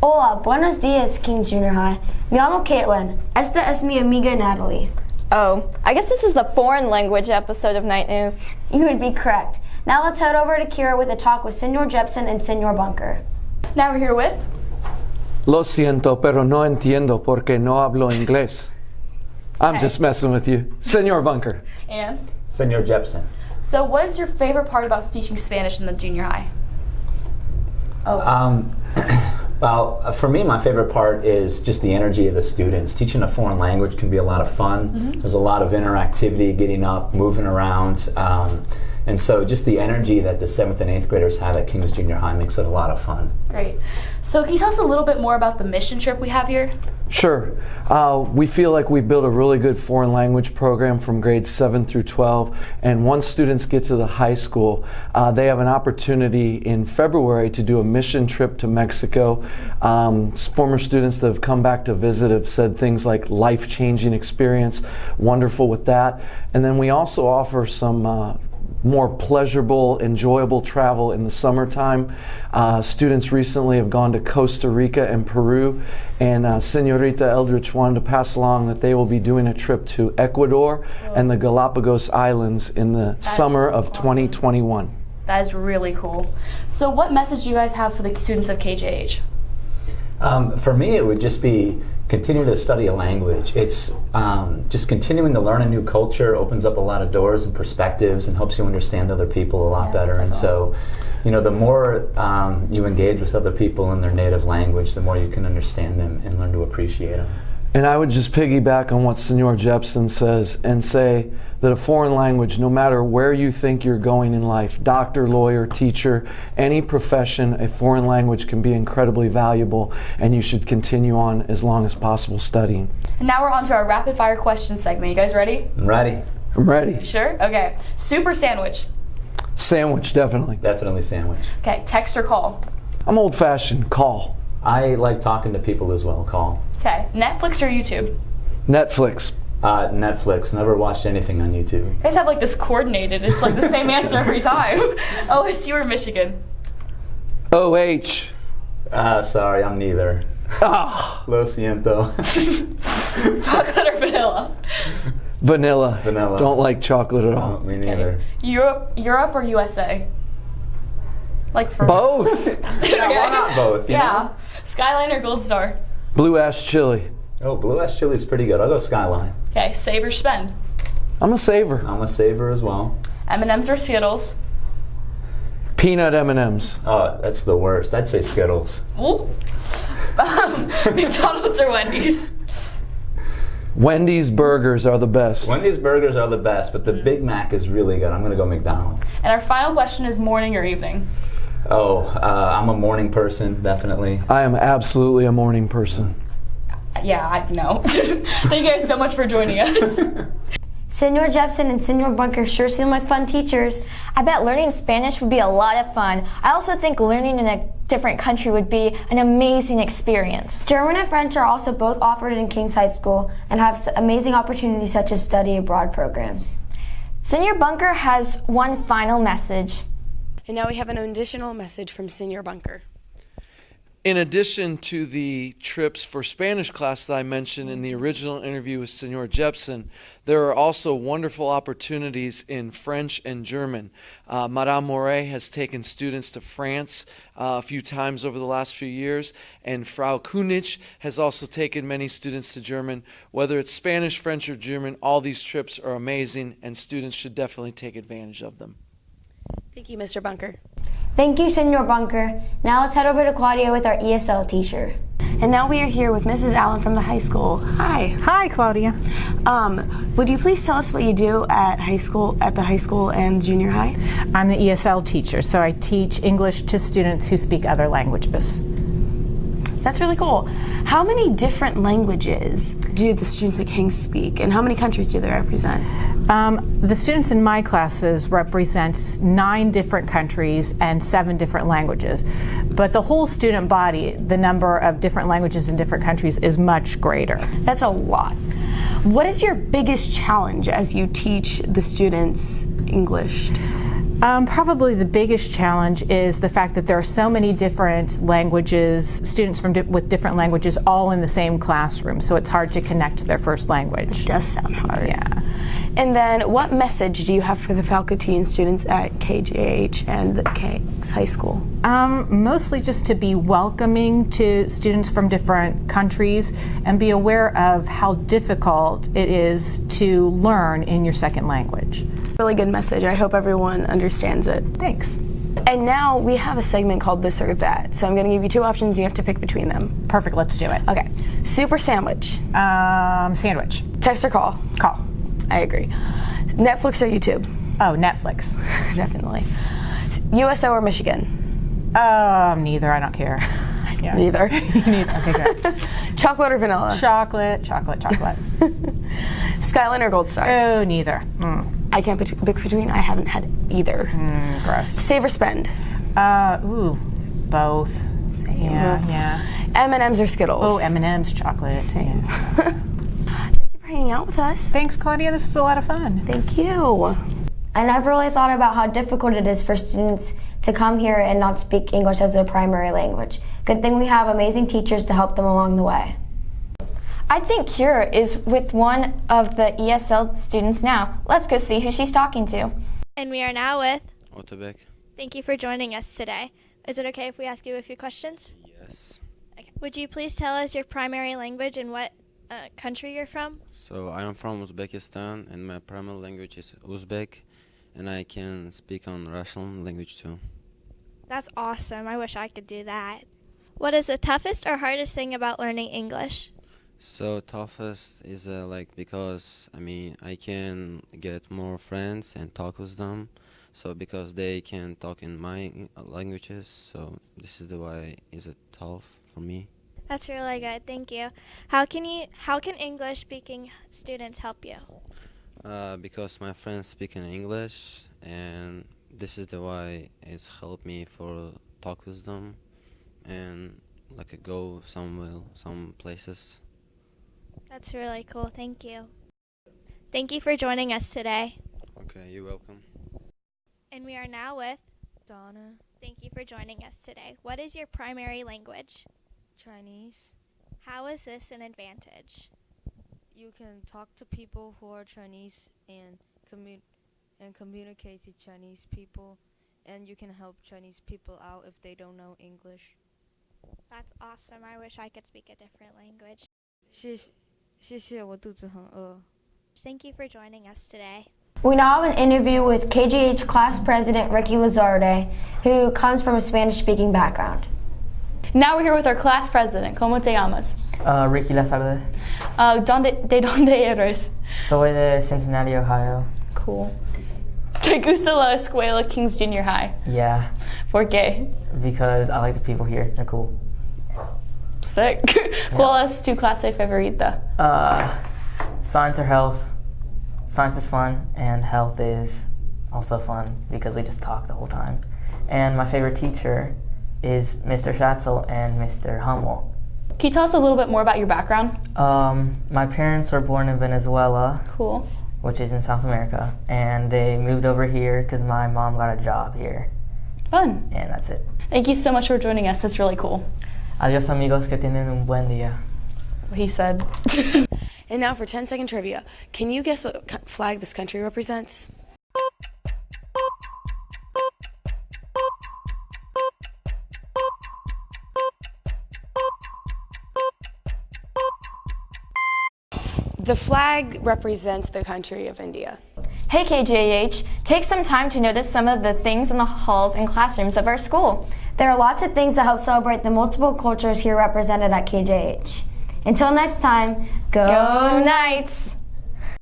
Hola, buenos dias, Kings Junior High. Me llamo Caitlin. Esta es mi amiga Natalie. Oh, I guess this is the foreign language episode of Night News. You would be correct. Now let's head over to Kira with a talk with Senor Jepson and Senor Bunker. Now we're here with... Lo siento, pero no entiendo porque no hablo inglés. I'm just messing with you. Senor Bunker. And? Senor Jepson. So what is your favorite part about speaking Spanish in the junior high? Well, for me, my favorite part is just the energy of the students. Teaching a foreign language can be a lot of fun. Mm-hmm. There's a lot of interactivity, getting up, moving around. And so just the energy that the 7th and 8th graders have at Kings Junior High makes it a lot of fun. Great. So can you tell us a little bit more about the mission trip we have here? Sure. We feel like we've built a really good foreign language program from grades 7 through 12. And once students get to the high school, they have an opportunity in February to do a mission trip to Mexico. Former students that have come back to visit have said things like life-changing experience, wonderful with that. And then we also offer some more pleasurable, enjoyable travel in the summertime. Students recently have gone to Costa Rica and Peru, and Senorita Eldridge wanted to pass along that they will be doing a trip to Ecuador and the Galapagos Islands in the summer of 2021. That is really cool. So what message do you guys have for the students of KJH? For me, it would just be continue to study a language. It's just continuing to learn a new culture opens up a lot of doors and perspectives and helps you understand other people a lot better. And so, you know, the more you engage with other people in their native language, the more you can understand them and learn to appreciate them. And I would just piggyback on what Senor Jepson says and say that a foreign language, no matter where you think you're going in life, doctor, lawyer, teacher, any profession, a foreign language can be incredibly valuable, and you should continue on as long as possible studying. And now we're on to our rapid fire question segment. You guys ready? I'm ready. I'm ready. You sure? Okay. Soup or sandwich? Sandwich, definitely. Definitely sandwich. Okay. Text or call? I'm old-fashioned. Call. I like talking to people as well. Call. Okay. Netflix or YouTube? Netflix. Netflix. Never watched anything on YouTube. You guys have like this coordinated. It's like the same answer every time. OSU or Michigan? OH. Sorry, I'm neither. Lo siento. Chocolate or vanilla? Vanilla. Vanilla. Don't like chocolate at all. No, me neither. Europe or USA? Like for Both. Yeah, why not both? You know? Skyline or Gold Star? Blue Ash Chili. Oh, Blue Ash Chili is pretty good. I'll go Skyline. Okay. Save or spend? I'm a saver. I'm a saver as well. M&M's or Skittles? Peanut M&Ms. Oh, that's the worst. I'd say Skittles. Ooh. McDonald's or Wendy's? Wendy's burgers are the best. Wendy's burgers are the best, but the Big Mac is really good. I'm going to go McDonald's. And our final question is morning or evening? Oh, I'm a morning person, definitely. I am absolutely a morning person. Yeah, I know. Thank you guys so much for joining us. Senor Jepson and Senor Bunker sure seem like fun teachers. I bet learning Spanish would be a lot of fun. I also think learning in a different country would be an amazing experience. German and French are also both offered in King's High School and have amazing opportunities such as study abroad programs. Senor Bunker has one final message. And now we have an additional message from Senor Bunker. In addition to the trips for Spanish class that I mentioned in the original interview with Senor Jepson, there are also wonderful opportunities in French and German. Madame Moret has taken students to France a few times over the last few years, and Frau Kunitsch has also taken many students to German. Whether it's Spanish, French, or German, all these trips are amazing, and students should definitely take advantage of them. Thank you, Mr. Bunker. Thank you, Senor Bunker. Now let's head over to Claudia with our ESL teacher. And now we are here with Mrs. Allen from the high school. Hi. Hi, Claudia. Would you please tell us what you do at the high school and junior high? I'm the ESL teacher, so I teach English to students who speak other languages. That's really cool. How many different languages do the students at King's speak, and how many countries do they represent? The students in my classes represent 9 different countries and 7 different languages. But the whole student body, the number of different languages in different countries is much greater. That's a lot. What is your biggest challenge as you teach the students English? Probably the biggest challenge is the fact that there are so many different languages, students with different languages all in the same classroom, so it's hard to connect to their first language. Does sound hard. Yeah. And then what message do you have for the Falcatine students at KGH and the King's High School? Mostly just to be welcoming to students from different countries and be aware of how difficult it is to learn in your second language. Really good message. I hope everyone understands it. Thanks. And now we have a segment called This or That. So I'm going to give you two options. You have to pick between them. Perfect, let's do it. Okay. Super sandwich. Sandwich. Text or call? Call. I agree. Netflix or YouTube? Oh, Netflix. Definitely. USO or Michigan? Neither, I don't care. Yeah. Neither. Neither. Okay, good. Chocolate or vanilla? Chocolate. Skyline or Gold Star? Oh, neither. I can't pick between. I haven't had either. Gross. Save or spend? Both. Same. Yeah. M&M's or Skittles? Oh, M&M's, chocolate. Same. Yeah. Thank you for hanging out with us. Thanks, Claudia. This was a lot of fun. Thank you. I never really thought about how difficult it is for students to come here and not speak English as their primary language. Good thing we have amazing teachers to help them along the way. I think Kira is with one of the ESL students now. Let's go see who she's talking to. And we are now with Otabek. Thank you for joining us today. Is it okay if we ask you a few questions? Yes. Okay. Would you please tell us your primary language and what country you're from? So I am from Uzbekistan and my primary language is Uzbek and I can speak on Russian language too. That's awesome. I wish I could do that. What is the toughest or hardest thing about learning English? So toughest is because I can get more friends and talk with them. So because they can talk in my languages, so this is the why is it tough for me. That's really good. Thank you. How can English speaking students help you? Because my friends speak in English and this is the why it's helped me for talk with them and go somewhere, some places. That's really cool. Thank you. Thank you for joining us today. Okay, you're welcome. And we are now with Donna. Thank you for joining us today. What is your primary language? Chinese. How is this an advantage? You can talk to people who are Chinese and communicate to Chinese people, and you can help Chinese people out if they don't know English. That's awesome. I wish I could speak a different language. 谢谢，我肚子很饿。 Thank you for joining us today. We now have an interview with KGH class president Ricky Lazarde, who comes from a Spanish-speaking background. Now we're here with our class president. ¿Cómo te llamas? Ricky Lazarde. ¿De dónde eres? Soy de Cincinnati, Ohio. Cool. ¿Te gusta la escuela King's Junior High? Yeah. ¿Por qué? Because I like the people here. They're cool. Sick. ¿Cuál es tu clase favorita? Science or health. Science is fun, and health is also fun because we just talk the whole time. And my favorite teacher is Mr. Schatzel and Mr. Hummel. Can you tell us a little bit more about your background? My parents were born in Venezuela. Cool. Which is in South America, and they moved over here because my mom got a job here. Fun. And that's it. Thank you so much for joining us. That's really cool. Adios amigos, que tienen un buen día. He said. And now for 10-second trivia. Can you guess what flag this country represents? The flag represents the country of India. Hey KGH, take some time to notice some of the things in the halls and classrooms of our school. There are lots of things that help celebrate the multiple cultures here represented at KJH. Until next time, go Knights!